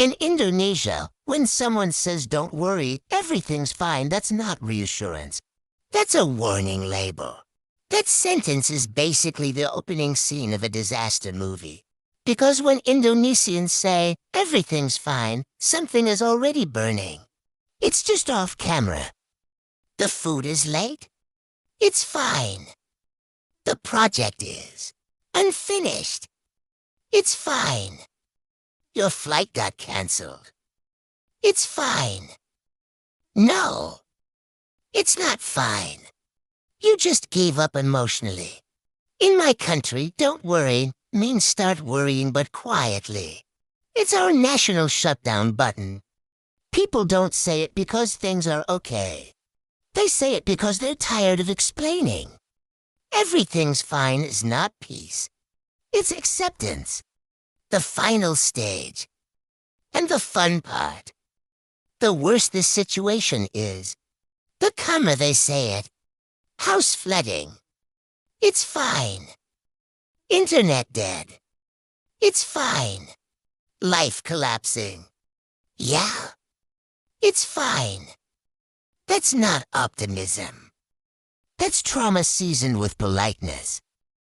In Indonesia, when someone says don't worry, everything's fine, that's not reassurance. That's a warning label. That sentence is basically the opening scene of a disaster movie. Because when Indonesians say everything's fine, something is already burning. It's just off camera. The food is late? It's fine. The project is unfinished. It's fine. Your flight got cancelled. It's fine. No, it's not fine. You just gave up emotionally. In my country, don't worry means start worrying, but quietly. It's our national shutdown button. People don't say it because things are okay. They say it because they're tired of explaining. Everything's fine is not peace. It's acceptance. The final stage. And the fun part. The worse this situation is, the calmer they say it. House flooding. It's fine. Internet dead. It's fine. Life collapsing. Yeah. It's fine. That's not optimism. That's trauma seasoned with politeness.